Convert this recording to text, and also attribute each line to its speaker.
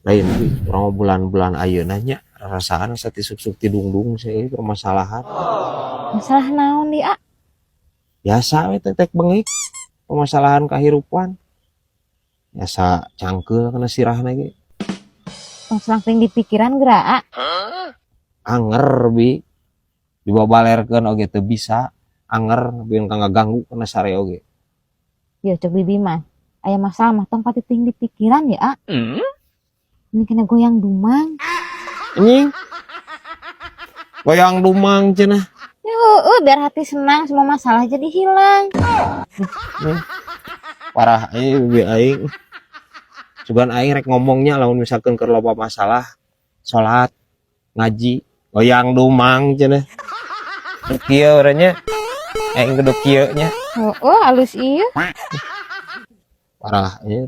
Speaker 1: lain orang bulan-bulan ayeuna nya rasaan satisuk-suk ti dungdung sih permasalahan.
Speaker 2: Masalah naon di A?
Speaker 1: Biasa we tek bengik permasalahan kahirupan. Biasa cangkeul kana sirahna ge.
Speaker 2: Saking di pikiran geura A.
Speaker 1: Anger bi dibabalerkeun oge teu bisa. Anger biar kang ngaganggu kana sare oge.
Speaker 2: Ya cek bibi mah. Aya masalah mah tong patiting di pikiran ya A. Ini kena goyang dumang.
Speaker 1: Anjing. Goyang dumang cenah.
Speaker 2: Biar hati senang semua masalah jadi hilang.
Speaker 1: Parah bibi aing. Sugan aing rek ngomongnya lamun misalkan keur loba masalah, salat, ngaji, goyang dumang cenah. Kieu urangnya aing kudu kieu nya.
Speaker 2: Halus ieu.
Speaker 1: Parah ieu.